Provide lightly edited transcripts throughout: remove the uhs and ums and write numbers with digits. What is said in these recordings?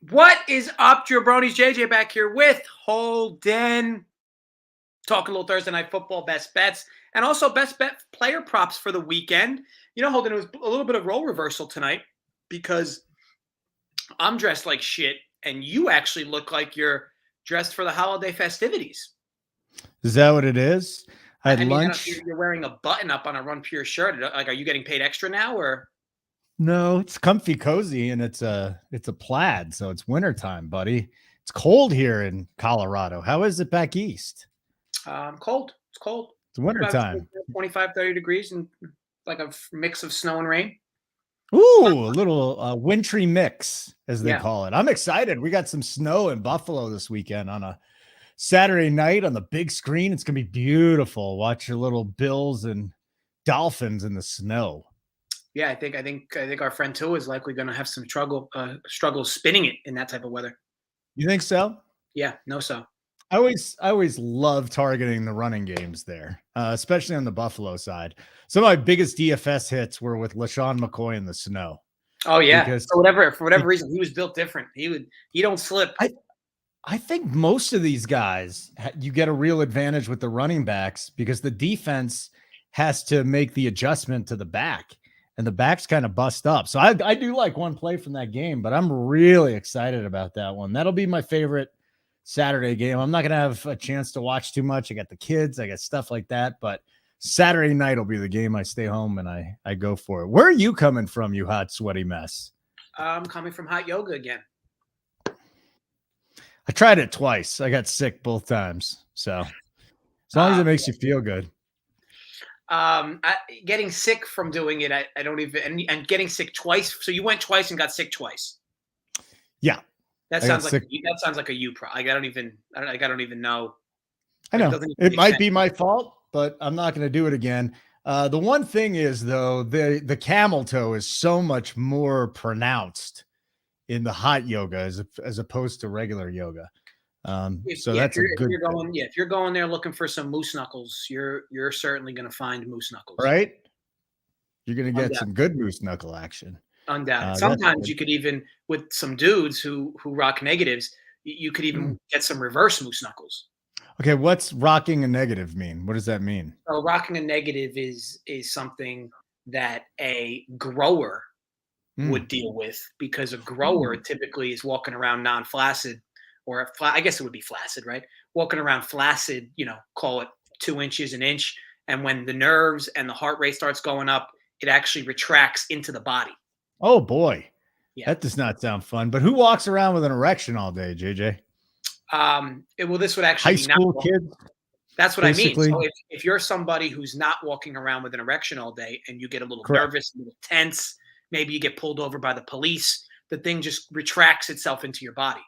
What is up, Jabronis? JJ back here with Holden. Talking a little Thursday Night Football best bets and also best bet player props for the weekend. You know, Holden, it was a little bit of role reversal tonight because I'm dressed like shit and you actually look like you're dressed for the holiday festivities. Is that what it is? I had I mean, I don't, lunch. you're wearing a button up on a Run Pure shirt. Like, are you getting paid extra now or? No, it's comfy cozy and it's a plaid, so it's wintertime, buddy. It's cold here in Colorado. How is it back east? Cold. It's cold. It's About wintertime. 25, 30 degrees and like a mix of snow and rain. Ooh, a little wintry mix, as they Yeah. call it. I'm excited. We got some snow in Buffalo this weekend on a Saturday night on the big screen. It's gonna be beautiful. Watch your little Bills and Dolphins in the snow. Yeah, I think our friend too is likely going to have some struggle spinning it in that type of weather. You think so? Yeah, no, so I always love targeting the running games there, especially on the Buffalo side. Some of my biggest DFS hits were with LaShawn McCoy in the snow oh yeah, because for whatever reason he was built different. He don't slip. I think most of these guys you get a real advantage with the running backs because the defense has to make the adjustment to the back, and the backs kind of bust up. So I do like one play from that game, but I'm really excited about that one. That'll be my favorite Saturday game. I'm not gonna have a chance to watch too much. I got the kids, I got stuff like that, but Saturday night will be the game I stay home and I go for it. Where are you coming from, you hot, sweaty mess? I'm coming from hot yoga again. I tried it twice. I got sick both times. So as long as it makes you feel good. Getting sick from doing it, I don't even and getting sick twice. So you went twice and got sick twice. Yeah. That I got sounds like sick. that sounds like a you pro. Like, I don't even know. I It know doesn't even it make might sense. be my fault, but I'm not going to do it again. The one thing is though, the camel toe is so much more pronounced in the hot yoga as opposed to regular yoga. If, So yeah, that's a good thing, if you're going there looking for some moose knuckles, you're certainly going to find moose knuckles. right? You're going to get Undoubted. some good moose knuckle action. Undoubted. That's Sometimes good. you could even with some dudes who rock negatives, you could even get some reverse moose knuckles. Okay, what's rocking a negative mean? What does that mean? So rocking a negative is something that a grower Mm. would deal with because a grower Mm. typically is walking around non-flaccid or I guess it would be flaccid, right? Walking around flaccid, call it 2 inches, an inch. And when the nerves and the heart rate starts going up, it actually retracts into the body. Oh boy, Yeah. that does not sound fun. But who walks around with an erection all day, JJ? This would actually High be not. school kids, That's what I mean. basically. So if you're somebody who's not walking around with an erection all day and you get a little Correct. nervous, a little tense, maybe you get pulled over by the police, the thing just retracts itself into your body.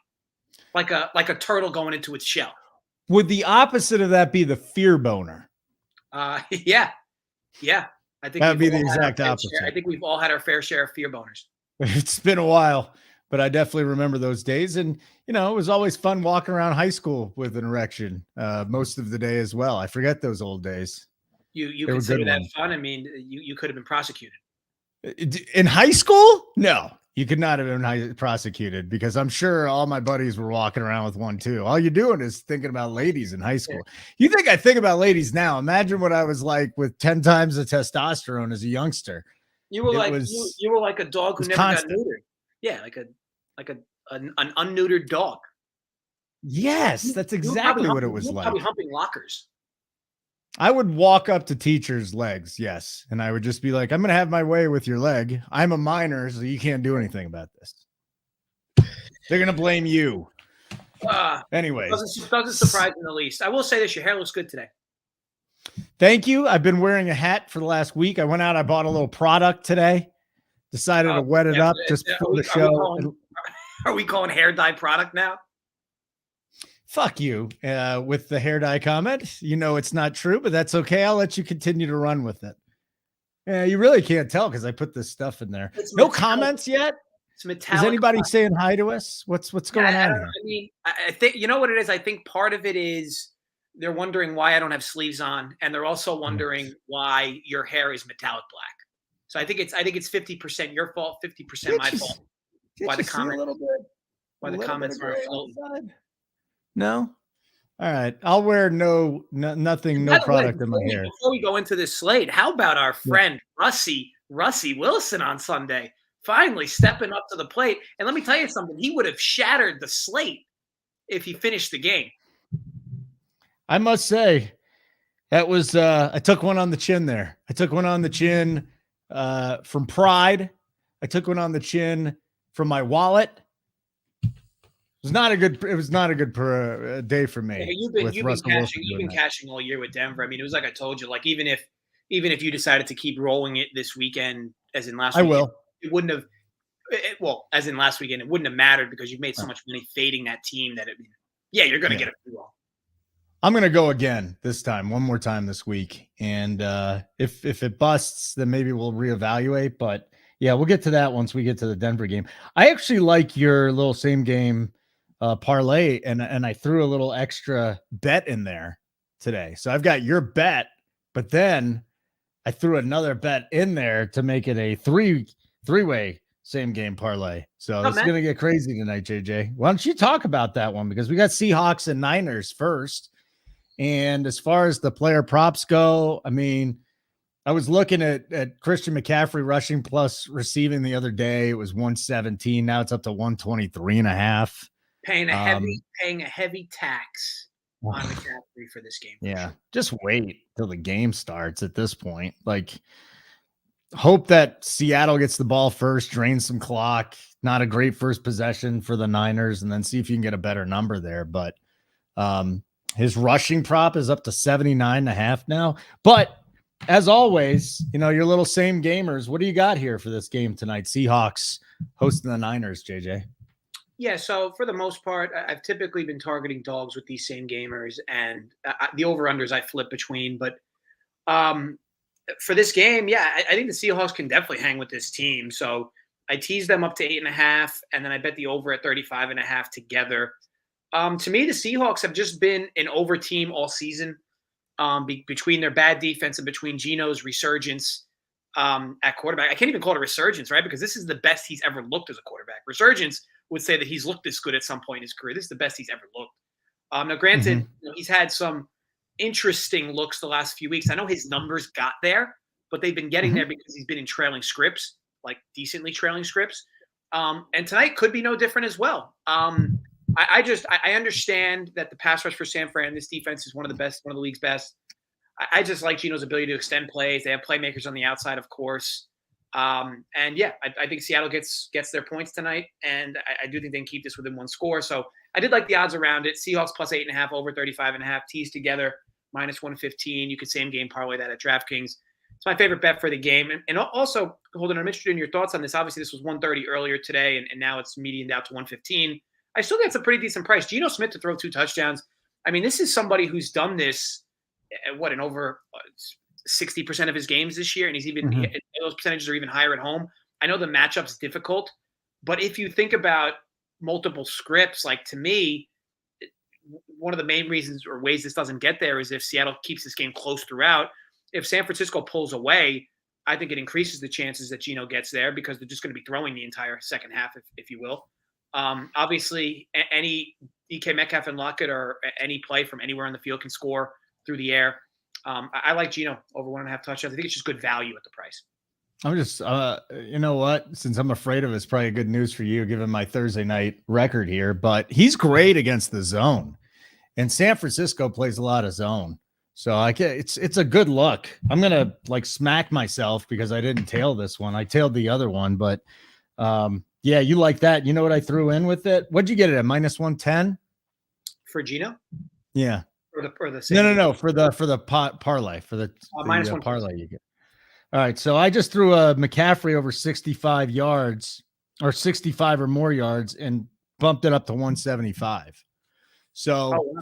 Like a turtle going into its shell. Would the opposite of that be the fear boner? Yeah. Yeah. I think That would we've be the all had our exact fair share. opposite. I think we've all had our fair share of fear boners. It's been a while, but I definitely remember those days. And, it was always fun walking around high school with an erection most of the day as well. I forget those old days. You They were consider good that ones. fun? I mean, you could have been prosecuted. In high school? No, you could not have been prosecuted because I'm sure all my buddies were walking around with one too. All you're doing is thinking about ladies in high school. You think I think about ladies now? Imagine what I was like with 10 times the testosterone as a youngster. You were It like was you were like a dog who was never got constant. neutered. Yeah, like an unneutered dog. Yes, that's You were probably exactly what it humping, was you were probably like. humping lockers. I would walk up to teachers' legs, yes, and I would just be like, "I'm going to have my way with your leg. I'm a minor, so you can't do anything about this. They're going to blame you." Anyways, Doesn't surprise in the least. I will say this: your hair looks good today. thank you. I've been wearing a hat for the last week. I went out, I bought a little product today, decided to wet it Yeah, up just before the show. Are we calling hair dye product now? Fuck you with the hair dye comment. It's not true, but that's okay. I'll let you continue to run with it. Yeah, you really can't tell because I put this stuff in there. It's No metallic. comments yet. It's metallic. Is anybody saying hi to us? What's going on here? I mean, I think you know what it is. I think part of it is they're wondering why I don't have sleeves on, and they're also wondering why your hair is metallic black. So I think it's 50% your fault, 50% my fault. Why the See a comment? little bit? why the little bit comments of aren't gray floating. outside. No. All right. I'll wear nothing, By no the way, product in my hair. before we go into this slate, how about our Yeah. friend Russie Wilson on Sunday? Finally stepping up to the plate. And let me tell you something, he would have shattered the slate if he finished the game. I must say, that was I took one on the chin there. I took one on the chin from pride. I took one on the chin from my wallet. It was not a good day for me. You've been cashing all year with Denver. I mean, it was like I told you, like even if you decided to keep rolling it this weekend, as in last I weekend, will. it wouldn't have as in last weekend, it wouldn't have mattered because you've made so much money fading that team that you're gonna get a free roll. I'm gonna go again this time, one more time this week. And if it busts, then maybe we'll reevaluate. But yeah, we'll get to that once we get to the Denver game. I actually like your little same game parlay, and I threw a little extra bet in there today. So I've got your bet, but then I threw another bet in there to make it a three-way same game parlay. So it's gonna get crazy tonight, JJ. Why don't you talk about that one? Because we got Seahawks and Niners first. And as far as the player props go, I mean, I was looking at Christian McCaffrey rushing plus receiving the other day. It was 117. Now it's up to 123.5. Paying a heavy tax on McCaffrey for this game. Yeah. Sure. Just wait till the game starts at this point. Like, hope that Seattle gets the ball first, drains some clock. Not a great first possession for the Niners, and then see if you can get a better number there. But his rushing prop is up to 79.5 now. But as always, your little same gamers, what do you got here for this game tonight? Seahawks hosting the Niners, JJ. Yeah, so for the most part, I've typically been targeting dogs with these same gamers, and the over-unders I flip between. But for this game, I think the Seahawks can definitely hang with this team. So I teased them up to 8.5, and then I bet the over at 35.5 together. To me, the Seahawks have just been an over team all season, between their bad defense and between Geno's resurgence at quarterback. I can't even call it a resurgence, right? Because this is the best he's ever looked as a quarterback. Resurgence would say that he's looked this good at some point in his career. This is the best he's ever looked. Now, granted, he's had some interesting looks the last few weeks. I know his numbers got there, but they've been getting there because he's been in trailing scripts, like decently trailing scripts. And tonight could be no different as well. I understand that the pass rush for San Fran, this defense is one of the league's best. I just like Geno's ability to extend plays. They have playmakers on the outside, of course. I think Seattle gets their points tonight, and I do think they can keep this within one score. So I did like the odds around it. Seahawks plus 8.5, over 35.5, teased together, minus 115. You could same game parlay that at DraftKings. It's my favorite bet for the game. And also, Holden, I'm interested in your thoughts on this. Obviously, this was 130 earlier today, and now it's medianed out to 115. I still think it's a pretty decent price. Geno Smith to throw 2 touchdowns. I mean, this is somebody who's done this in over 60% of his games this year, and he's even those percentages are even higher at home. I know the matchup's difficult, but if you think about multiple scripts, like to me, one of the main reasons or ways this doesn't get there is if Seattle keeps this game close throughout. If San Francisco pulls away, I think it increases the chances that Geno gets there because they're just going to be throwing the entire second half, if you will. Obviously, any DK Metcalf and Lockett or any play from anywhere on the field can score through the air. I like Geno over 1.5 touchdowns. I think it's just good value at the price. I'm just, you know what? Since I'm afraid of it, it's probably good news for you, given my Thursday night record here. But he's great against the zone, and San Francisco plays a lot of zone. So it's a good look. I'm gonna smack myself because I didn't tail this one. I tailed the other one, but yeah, you like that. You know what I threw in with it? What'd you get it at? Minus 110 for Geno? Yeah. Or the no for the parlay for the minus parlay you get. All right, so I just threw a McCaffrey over 65 yards or 65 or more yards and bumped it up to 175. So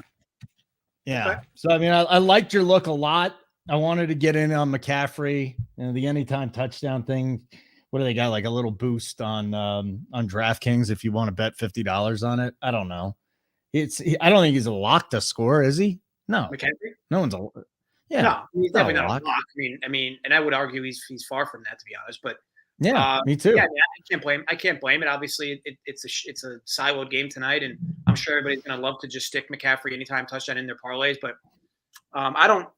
yeah. Okay. So I mean, I liked your look a lot. I wanted to get in on McCaffrey and the anytime touchdown thing. What do they got? Like a little boost on DraftKings if you want to bet $50 on it. I don't know. I don't think he's a lock to score, is he? No. McCaffrey? No one's a No, he's definitely not a lock. I mean, and I would argue he's far from that, to be honest. But Yeah, me too. Yeah, I can't blame it. Obviously, it's a siloed game tonight, and I'm sure everybody's going to love to just stick McCaffrey anytime touchdown in their parlays. But I don't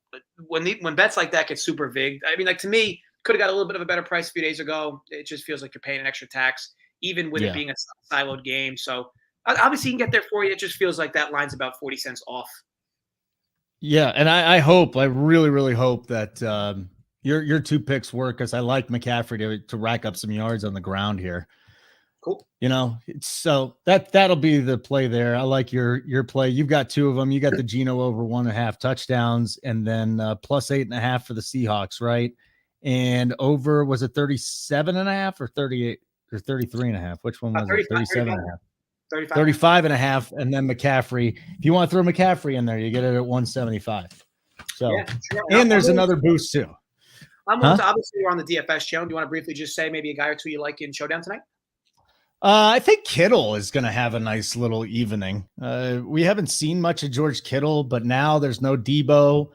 when bets like that get super big. I mean, like to me, could have got a little bit of a better price a few days ago. It just feels like you're paying an extra tax, even with it Yeah. being a siloed game. So obviously, you can get there for you. It just feels like that line's about 40 cents off. Yeah, and I really, really hope that your two picks work, because I like McCaffrey to rack up some yards on the ground here. Cool. So that'll be the play there. I like your play. You've got two of them. You got the Geno over 1.5 touchdowns, and then plus 8.5 for the Seahawks, right? And over, was it 37.5 or 38 or 33.5? Which one was it? 37.5. 35.5, and then McCaffrey. If you want to throw McCaffrey in there, you get it at 175. So, yeah, sure. And there's another boost too. Obviously, you're on the DFS channel. Do you want to briefly just say maybe a guy or two you like in Showdown tonight? I think Kittle is going to have a nice little evening. We haven't seen much of George Kittle, but now there's no Debo.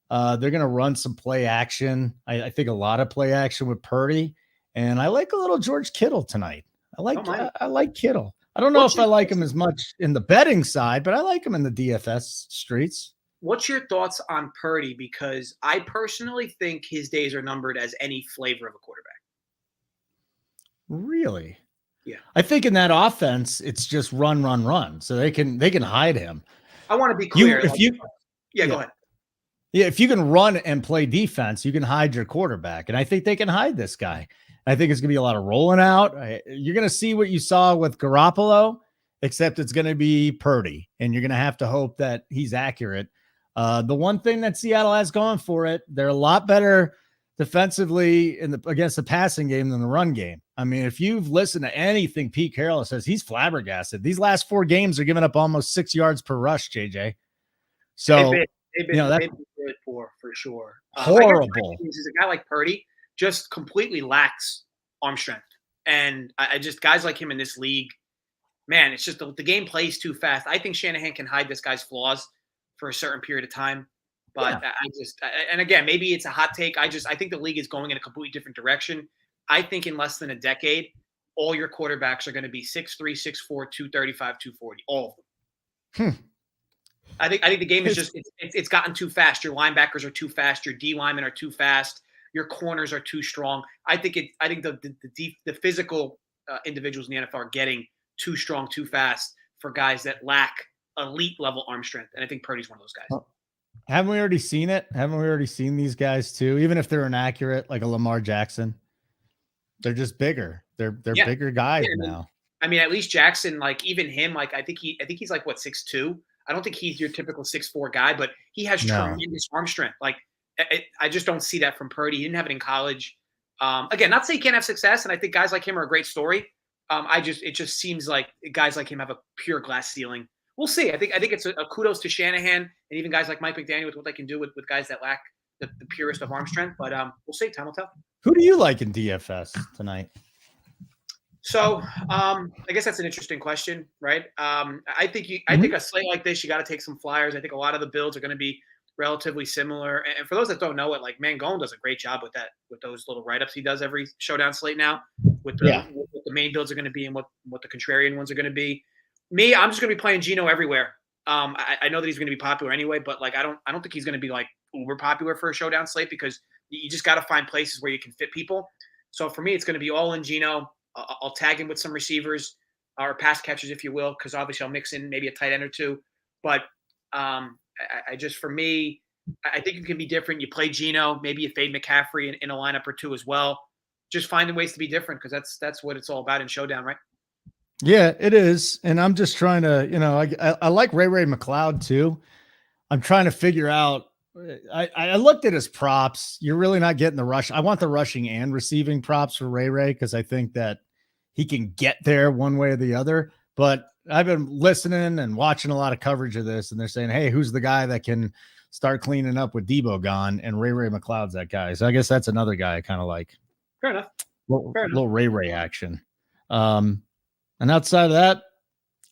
They're going to run some play action. I think a lot of play action with Purdy, and I like a little George Kittle tonight. I like Kittle. I don't know if I like him as much in the betting side, but I like him in the DFS streets. What's your thoughts on Purdy? Because I personally think his days are numbered as any flavor of a quarterback. Really? Yeah. I think in that offense, it's just run. So they can hide him. I want to be clear. Go ahead. Yeah, if you can run and play defense, you can hide your quarterback. And I think they can hide this guy. I think it's going to be a lot of rolling out. You're going to see what you saw with Garoppolo, except it's going to be Purdy. And you're going to have to hope that he's accurate. The one thing that Seattle has going for it, they're a lot better defensively against the passing game than the run game. I mean, if you've listened to anything Pete Carroll says, he's flabbergasted. These last 4 games are giving up almost 6 yards per rush, JJ. So, they've been good for sure. Horrible. Is a guy like Purdy just completely lacks arm strength. And I just, guys like him in this league, man, it's just the game plays too fast. I think Shanahan can hide this guy's flaws for a certain period of time. But and again, maybe it's a hot take. I think the league is going in a completely different direction. I think in less than a decade, all your quarterbacks are going to be 6'3", 6'4", 235, 240, all of them. I think the game is just it's gotten too fast. Your linebackers are too fast. Your D linemen are too fast. Your corners are too strong. I think the physical individuals in the NFL are getting too strong, too fast for guys that lack elite level arm strength. And I think Purdy's one of those guys. Haven't we already seen it? Haven't we already seen these guys too? Even if they're inaccurate, like a Lamar Jackson, they're just bigger. They're bigger guys now. I mean, at least Jackson, like even him, like I think he's like 6'2". I don't think he's your typical 6'4" guy, but he has tremendous arm strength. Like I just don't see that from Purdy. He didn't have it in college. Again, not to say he can't have success, and I think guys like him are a great story. It just seems like guys like him have a pure glass ceiling. We'll see. I think it's a kudos to Shanahan and even guys like Mike McDaniel with what they can do with guys that lack the purest of arm strength. But we'll see. Time will tell. Who do you like in DFS tonight? So I guess that's an interesting question, right? I think a slate like this, you got to take some flyers. I think a lot of the builds are going to be relatively similar. And for those that don't know it, like Mangone does a great job with those little write-ups he does every Showdown slate now, with what the main builds are going to be and what the contrarian ones are going to be. Me, I'm just going to be playing Geno everywhere. I know that he's going to be popular anyway, but like I don't think he's going to be like uber popular for a Showdown slate, because you just got to find places where you can fit people. So for me, it's going to be all in Geno. I'll tag him with some receivers or pass catchers, if you will, because obviously I'll mix in maybe a tight end or two. But I just, for me, I think it can be different. You play Geno, maybe you fade McCaffrey in a lineup or two as well. Just finding ways to be different, because that's what it's all about in Showdown, right? Yeah, it is. And I'm just trying to, I like Ray McLeod too. I'm trying to figure out, I looked at his props. You're really not getting the rush. I want the rushing and receiving props for Ray, because I think that he can get there one way or the other. But I've been listening and watching a lot of coverage of this, and they're saying, hey, who's the guy that can start cleaning up with Debo gone? And Ray McLeod's that guy. So I guess that's another guy I kind of like. Fair enough. Little Ray action. And outside of that,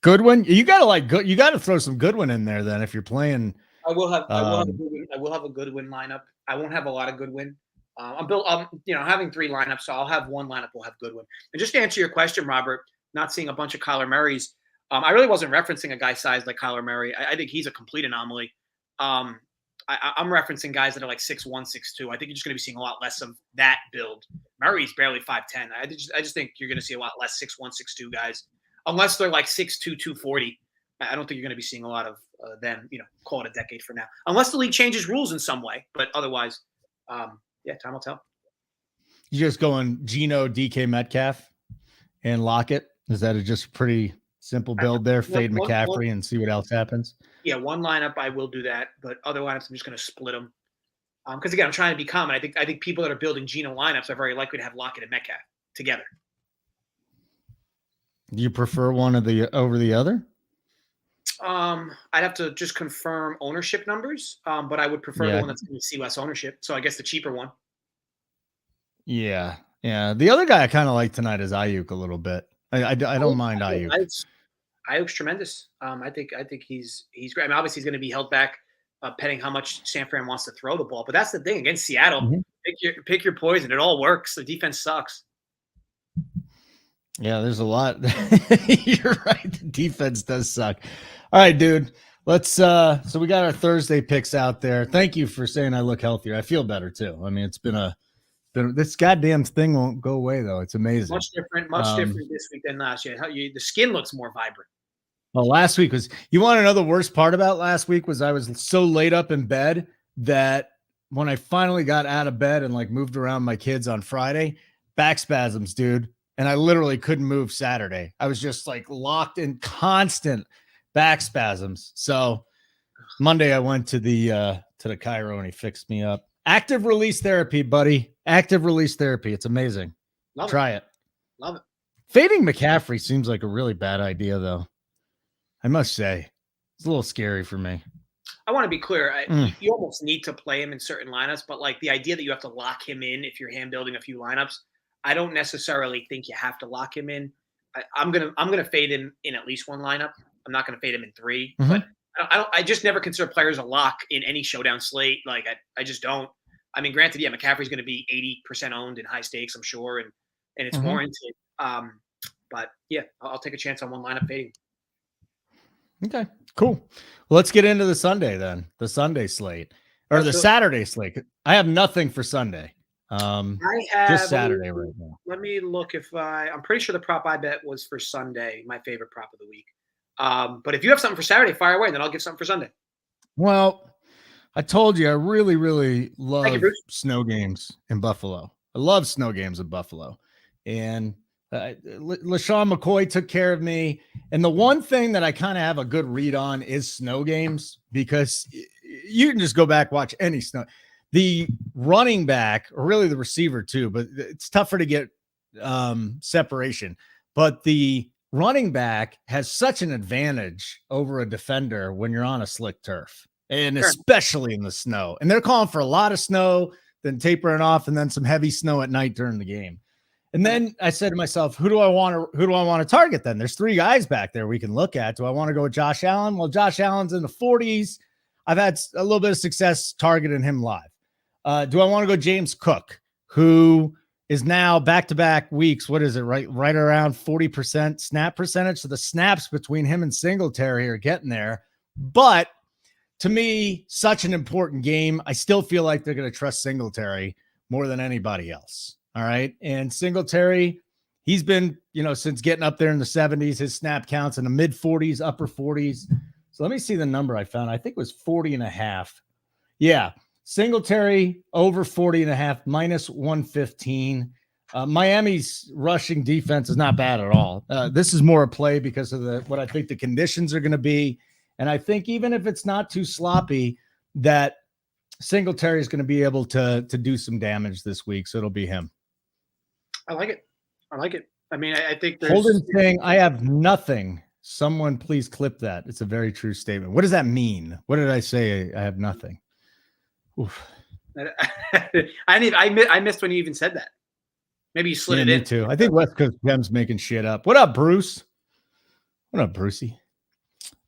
Goodwin, you got to throw some Goodwin in there then if you're playing. I will have a Goodwin lineup. I won't have a lot of Goodwin. Having 3 lineups, so I'll have one lineup. We'll have Goodwin. And just to answer your question, Robert, not seeing a bunch of Kyler Murrays. I really wasn't referencing a guy sized like Kyler Murray. I think he's a complete anomaly. I'm referencing guys that are like 6'1", 6'2". I think you're just going to be seeing a lot less of that build. Murray's barely 5'10". I just think you're going to see a lot less 6'1", 6'2" guys, unless they're like 6'2", 240. I don't think you're going to be seeing a lot of them. Call it a decade from now, unless the league changes rules in some way. But otherwise, time will tell. You just going Geno, DK Metcalf, and Lockett? Is that just pretty simple build there? Fade McCaffrey and see what else happens. Yeah, one lineup I will do that, but other lineups I'm just going to split them. Because again, I'm trying to be common. I think people that are building Geno lineups are very likely to have Lockett and Metcalf together. Do you prefer one of the over the other? I'd have to just confirm ownership numbers, but I would prefer the one that's going to see less ownership. So I guess the cheaper one. Yeah. The other guy I kind of like tonight is Ayuk a little bit. I don't mind Ayuk. Ayuk's tremendous. I think he's great. I mean, obviously he's going to be held back, depending how much San Fran wants to throw the ball. But that's the thing against Seattle. Mm-hmm. Pick your poison. It all works. The defense sucks. Yeah, there's a lot. You're right. The defense does suck. All right, dude. Let's so we got our Thursday picks out there. Thank you for saying I look healthier. I feel better too. I mean, it's been this goddamn thing won't go away though. It's amazing. Much different this week than last year. The skin looks more vibrant. Well, last week was, you want to know the worst part about last week was I was so laid up in bed that when I finally got out of bed and like moved around my kids on Friday, back spasms, dude. And I literally couldn't move Saturday. I was just like locked in constant back spasms. So Monday I went to the chiro and he fixed me up. Active release therapy, buddy. Active release therapy. It's amazing. Try it. Love it. Fading McCaffrey seems like a really bad idea, though. I must say, it's a little scary for me. I want to be clear. You almost need to play him in certain lineups, but like the idea that you have to lock him in if you're hand building a few lineups, I don't necessarily think you have to lock him in. I'm gonna fade him in at least one lineup. I'm not gonna fade him in 3, but I just never consider players a lock in any showdown slate. Like I just don't. I mean, granted, yeah, McCaffrey's going to be 80% owned in high stakes, I'm sure, and it's warranted. But yeah, I'll take a chance on one lineup fading. Okay, cool. Well, let's get into the Sunday then. The Sunday slate or the Saturday slate. I have nothing for Sunday. I have just Saturday right now. Let me look I'm pretty sure the prop I bet was for Sunday, my favorite prop of the week. But if you have something for Saturday, fire away, and then I'll give something for Sunday. Well, I told you I really, really love snow games in Buffalo. I love snow games in Buffalo. And LaShawn McCoy took care of me. And the one thing that I kind of have a good read on is snow games, because you can just go back, watch any snow. The running back, or really the receiver too, but it's tougher to get separation. But the running back has such an advantage over a defender when you're on a slick turf. And especially in the snow. And they're calling for a lot of snow, then tapering off, and then some heavy snow at night during the game. And then I said to myself, who do I want to target then? There's 3 guys back there we can look at. Do I want to go with Josh Allen? Well, Josh Allen's in the 40s. I've had a little bit of success targeting him live. Do I want to go James Cook, who is now back-to-back weeks? What is it? Right around 40% snap percentage. So the snaps between him and Singletary are getting there. But to me, such an important game. I still feel like they're going to trust Singletary more than anybody else. All right. And Singletary, he's been, since getting up there in the 70s, his snap counts in the mid 40s, upper 40s. So let me see the number I found. I think it was 40.5. Yeah. Singletary over 40.5, minus 115. Miami's rushing defense is not bad at all. This is more a play because of what I think the conditions are going to be. And I think even if it's not too sloppy, that Singletary is going to be able to do some damage this week. So it'll be him. I like it. I mean, I think there's Holden saying, I have nothing. Someone please clip that. It's a very true statement. What does that mean? What did I say? I have nothing. Oof. I missed when you even said that. Maybe you slid it in. Me too. I think West Coast Gem's making shit up. What up, Bruce? What up, Brucey?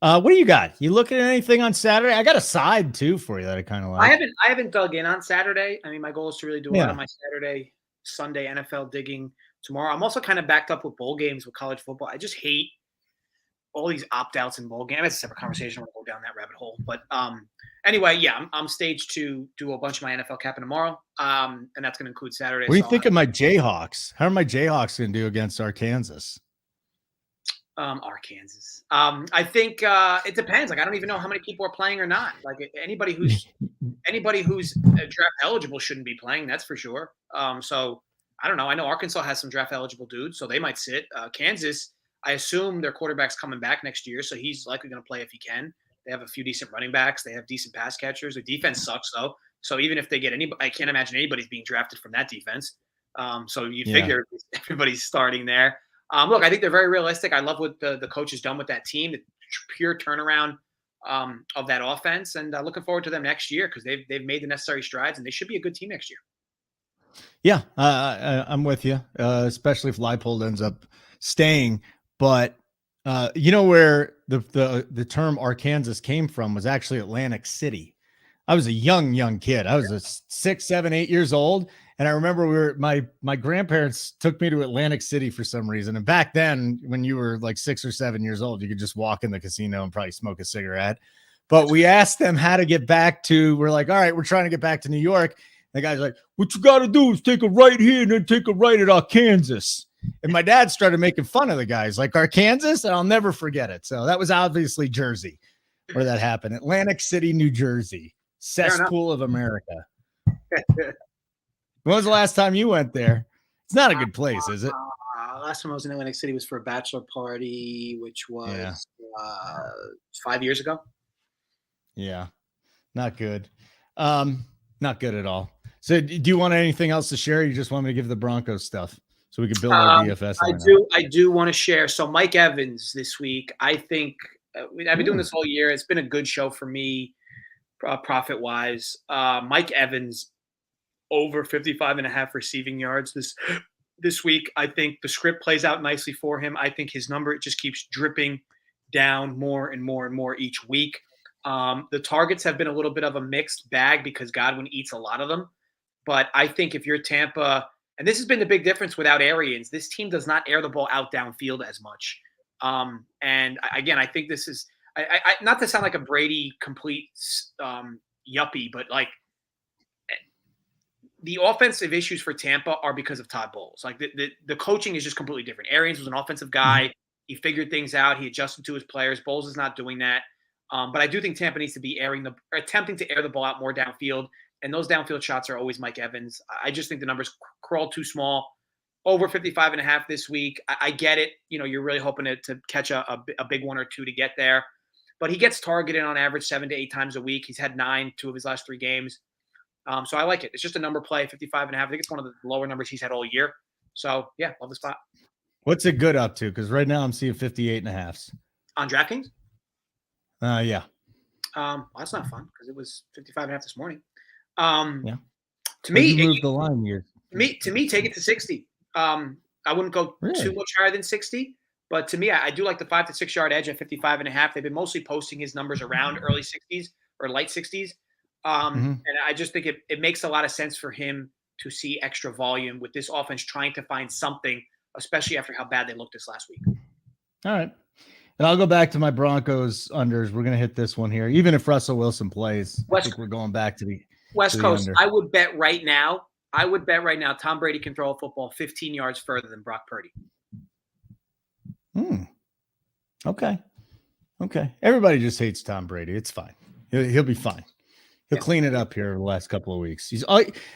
What do you got? You looking at anything on Saturday? I got a side too for you that I kind of like. I haven't dug in on Saturday. I mean, my goal is to really do a lot Yeah. of my Saturday, Sunday NFL digging tomorrow. I'm also kind of backed up with bowl games with college football. I just hate all these opt outs in bowl games. That's a separate conversation. I don't want to go down that rabbit hole. But anyway, yeah, I'm staged to do a bunch of my NFL capping tomorrow, and that's going to include Saturday. What do you think of my Jayhawks? How are my Jayhawks going to do against Arkansas? Arkansas. I think it depends. Like, I don't even know how many people are playing or not. Like, anybody who's draft eligible shouldn't be playing. That's for sure. So I don't know. I know Arkansas has some draft eligible dudes, so they might sit. Kansas, I assume their quarterback's coming back next year, so he's likely going to play if he can. They have a few decent running backs. They have decent pass catchers. Their defense sucks though. So even if they get anybody, I can't imagine anybody's being drafted from that defense. So you figure everybody's starting there. Look, I think they're very realistic. I love what the coach has done with that team, the pure turnaround of that offense, and looking forward to them next year because they've made the necessary strides and they should be a good team next year. Yeah, I'm with you, especially if Leipold ends up staying. But you know where the term Arkansas came from was actually Atlantic City. I was a young kid. I was a 6, 7, 8 years old. And I remember my grandparents took me to Atlantic City for some reason. And back then, when you were like 6 or 7 years old, you could just walk in the casino and probably smoke a cigarette. But we asked them how to get back to, we're like, all right, we're trying to get back to New York. The guy's like, what you got to do is take a right here and then take a right at Arkansas. And my dad started making fun of the guys like Arkansas, and I'll never forget it. So that was obviously Jersey where that happened. Atlantic City, New Jersey, cesspool of America. When was the last time you went there? It's not a good place, is it? Last time I was in Atlantic City was for a bachelor party, which was 5 years ago. Yeah, not good. Not good at all. So do you want anything else to share? Or you just want me to give the Broncos stuff so we can build our DFS? I do want to share. So Mike Evans this week, I think I've been doing this whole year. It's been a good show for me, profit wise. Mike Evans over 55.5 receiving yards this week. I think the script plays out nicely for him. I think his number just keeps dripping down more and more and more each week. The targets have been a little bit of a mixed bag because Godwin eats a lot of them. But I think if you're Tampa, and this has been the big difference without Arians, this team does not air the ball out downfield as much. And again, I think this is I not to sound like a Brady complete yuppie, but like the offensive issues for Tampa are because of Todd Bowles. Like the coaching is just completely different. Arians was an offensive guy. He figured things out. He adjusted to his players. Bowles is not doing that. But I do think Tampa needs to be attempting to air the ball out more downfield. And those downfield shots are always Mike Evans. I just think the numbers crawl too small. Over 55.5 this week. I get it. You know, you're really hoping to catch a big one or two to get there. But he gets targeted on average 7 to 8 times a week. He's had 9, 2 of his last 3 games. So I like it. It's just a number play, 55.5. I think it's one of the lower numbers he's had all year. So, yeah, love the spot. What's it good up to? Because right now I'm seeing 58.5. On DraftKings? Yeah. Well, that's not fun because it was 55.5 this morning. Yeah. To me, you moved the line here. To me, take it to 60. I wouldn't go too much higher than 60, but to me, I do like the 5 to 6 yard edge at 55.5. They've been mostly posting his numbers around early 60s or light 60s. And I just think it makes a lot of sense for him to see extra volume with this offense trying to find something, especially after how bad they looked this last week. All right. And I'll go back to my Broncos unders. We're going to hit this one here. Even if Russell Wilson plays, I think we're going back to the West Coast. Under. I would bet right now Tom Brady can throw a football 15 yards further than Brock Purdy. Okay. Everybody just hates Tom Brady. It's fine. He'll be fine. He'll clean it up here the last couple of weeks.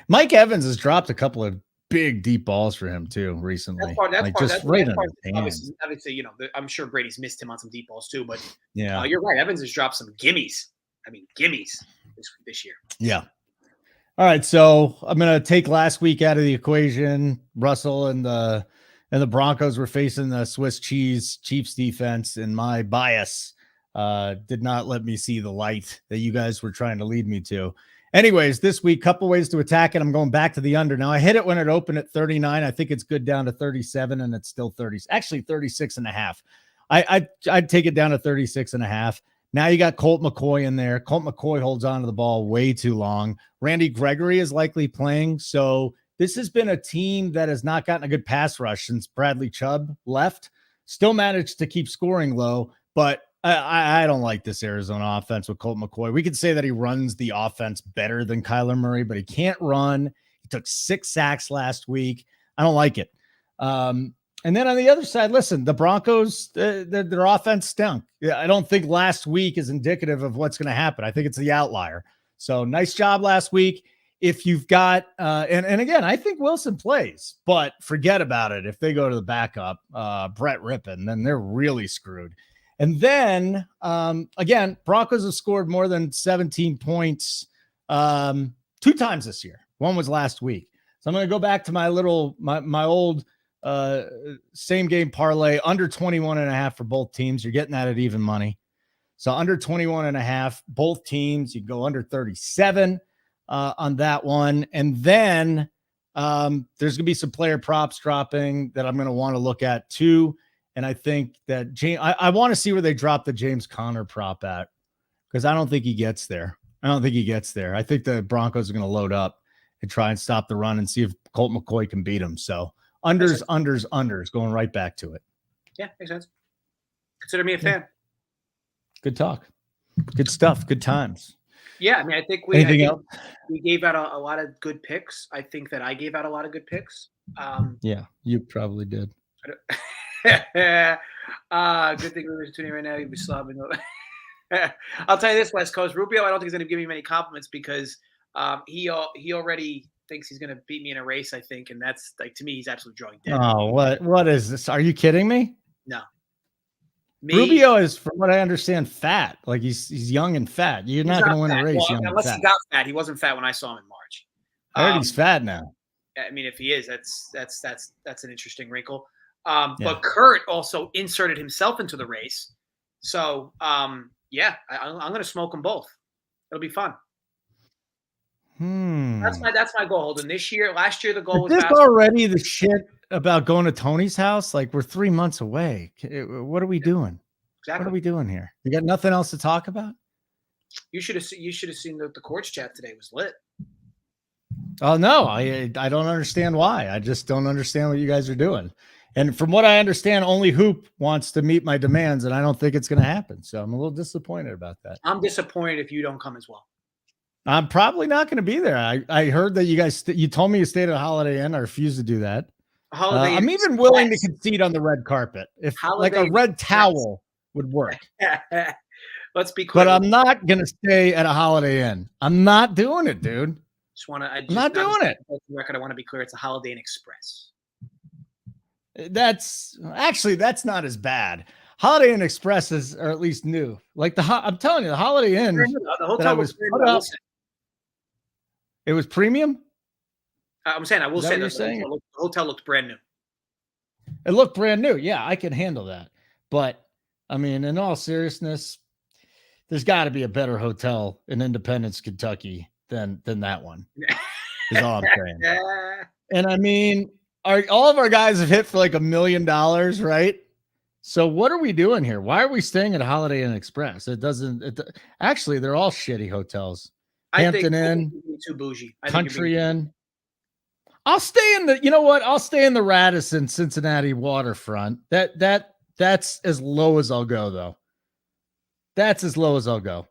Mike Evans has dropped a couple of big deep balls for him too recently. Obviously, you know, I'm sure Brady's missed him on some deep balls too, but yeah, you're right. Evans has dropped some gimmies. I mean, gimmies this year. Yeah. All right, so I'm gonna take last week out of the equation. Russell and the Broncos were facing the Swiss cheese Chiefs defense, and my bias did not let me see the light that you guys were trying to lead me to. Anyways, this week, couple ways to attack it. I'm going back to the under. Now, I hit it when it opened at 39. I think it's good down to 37, and it's still 30. Actually, 36.5. I'd take it down to 36.5. Now you got Colt McCoy in there. Colt McCoy holds on to the ball way too long. Randy Gregory is likely playing. So this has been a team that has not gotten a good pass rush since Bradley Chubb left. Still managed to keep scoring low, but I don't like this Arizona offense with Colt McCoy. We could say that he runs the offense better than Kyler Murray, but he can't run. He took 6 sacks last week. I don't like it. And then on the other side, listen, the Broncos, their offense stunk. I don't think last week is indicative of what's going to happen. I think it's the outlier. So nice job last week. If you've got, and again, I think Wilson plays, but forget about it. If they go to the backup, Brett Rippon, then they're really screwed. And then, again, Broncos have scored more than 17 points 2 times this year. One was last week. So I'm going to go back to my old same game parlay, under 21.5 for both teams. You're getting that at even money. So under 21.5, both teams. You go under 37 on that one. And then there's going to be some player props dropping that I'm going to want to look at too. And I think that I want to see where they drop the James Conner prop at, because I don't think he gets there. I think the Broncos are going to load up and try and stop the run and see if Colt McCoy can beat him. So unders, going right back to it. Yeah, makes sense. Consider me a fan. Good talk. Good stuff. Good times. Yeah, I mean, I think Anything else? We gave out a lot of good picks. I think that I gave out a lot of good picks. Yeah, you probably did. Good thing we're tuning right now. You'll be slobbing. I'll tell you this, West Coast Rubio, I don't think he's going to give me many compliments, because he already thinks he's going to beat me in a race, I think, and that's, like, to me, he's absolutely drawing dead. Oh, what is this? Are you kidding me? No. Rubio is, from what I understand, fat. Like he's young and fat. You're not going to win a race. Well, unless he got fat. He wasn't fat when I saw him in March. I heard he's fat now. I mean, if he is, that's an interesting wrinkle. But Kurt also inserted himself into the race. So, yeah, I'm going to smoke them both. It'll be fun. That's my goal, Holden. Last year, the goal was already the shit about going to Tony's house. Like, we're 3 months away. What are we doing? Exactly. What are we doing here? You got nothing else to talk about? You should have seen the courts chat today was lit. Oh no, I don't understand why. I just don't understand what you guys are doing. And from what I understand, only Hoop wants to meet my demands, and I don't think it's going to happen. So I'm a little disappointed about that. I'm disappointed if you don't come as well. I'm probably not going to be there. I heard that you guys, you told me you stayed at a Holiday Inn. I refuse to do that. I'm even willing to concede on the red carpet. If like a red towel would work. Let's be clear. But I'm not going to stay at a Holiday Inn. I'm not doing it, dude. I'm not doing it. Record. I want to be clear. It's a Holiday Inn Express. That's not as bad. Holiday Inn Expresses are at least new. Like I'm telling you, the Holiday Inn. The hotel was put up. It was premium. I'm saying, I will say that the hotel looked brand new. It looked brand new. Yeah, I can handle that. But I mean, in all seriousness, there's got to be a better hotel in Independence, Kentucky than that one. Is all I'm saying. And I mean, all of our guys have hit for like $1 million, right? So what are we doing here? Why are we staying at Holiday Inn Express? Actually, they're all shitty hotels. Hampton Inn, too bougie. Country Inn. I'll stay in the Radisson Cincinnati waterfront. That's as low as I'll go, though. That's as low as I'll go.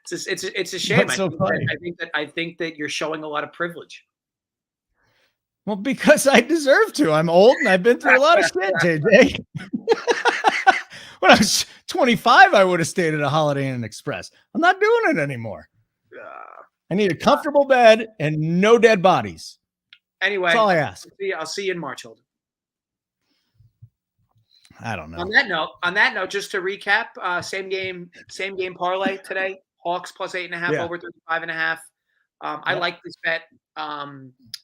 It's a shame. So funny. I think that you're showing a lot of privilege. Well, because I deserve to. I'm old and I've been through a lot of shit, JJ. When I was 25, I would have stayed at a Holiday Inn Express. I'm not doing it anymore. I need a comfortable bed and no dead bodies. Anyway, that's all I ask. I'll see you in March, Holden. I don't know. On that note, just to recap, same game parlay today. Hawks plus 8.5 over 35.5. I like this bet.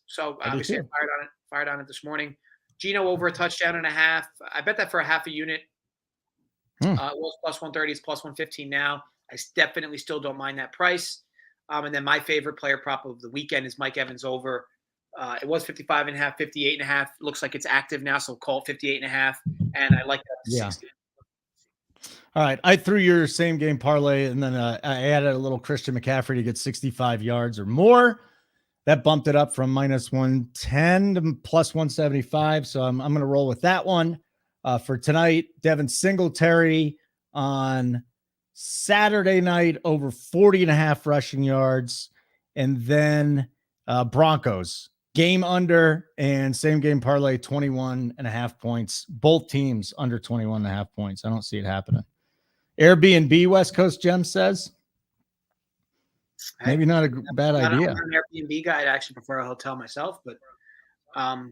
So obviously I fired on it this morning. Gino over a touchdown and a half. I bet that for a half a unit. It was plus 130. It's plus 115 now. I definitely still don't mind that price. And then my favorite player prop of the weekend is Mike Evans over It was 55.5, 58.5. Looks like it's active now, so call it 58.5. And I like that. Yeah. 60. All right. I threw your same game parlay, and then I added a little Christian McCaffrey to get 65 yards or more. That bumped it up from minus 110 to plus 175. So I'm going to roll with that one. For tonight, Devin Singletary on Saturday night over 40.5 rushing yards. And then Broncos game under and same game parlay 21.5 points. Both teams under 21.5 points. I don't see it happening. Airbnb West Coast Gem says maybe not a bad idea. I'm an Airbnb guy. I actually prefer a hotel myself, but I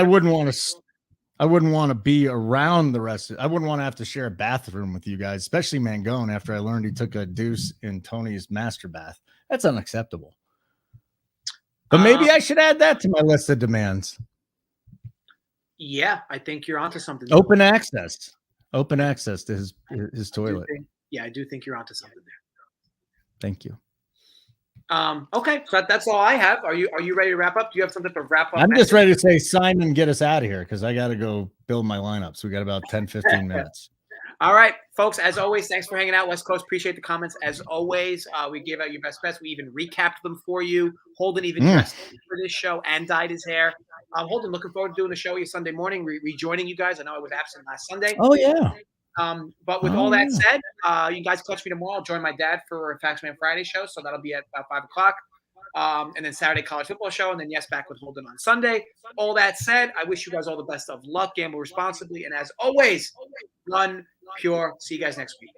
wouldn't want to be around the rest I wouldn't want to have to share a bathroom with you guys, especially Mangone, after I learned he took a deuce in Tony's master bath. That's unacceptable. But maybe I should add that to my list of demands. Yeah, I think you're onto something. Open access to his toilet. I do think you're onto something there. Thank you. Okay, so that's all I have. Are you ready to wrap up? Do you have something to wrap up? I'm just ready to say sign and get us out of here because I got to go build my lineups. We got about 10-15 minutes. All right, folks, as always, thanks for hanging out. West Coast, appreciate the comments. As always, we gave out your best bets. We even recapped them for you. Holden even dressed for this show and dyed his hair. Holden, looking forward to doing the show with you Sunday morning, rejoining you guys. I know I was absent last Sunday. Oh, yeah. But with all that said, you guys catch me tomorrow. I'll join my dad for a Faxman Friday show, so that'll be at about 5 o'clock. And then Saturday college football show, and then back with Holden on Sunday. All that said, I wish you guys all the best of luck. Gamble responsibly, and as always, run pure. See you guys next week.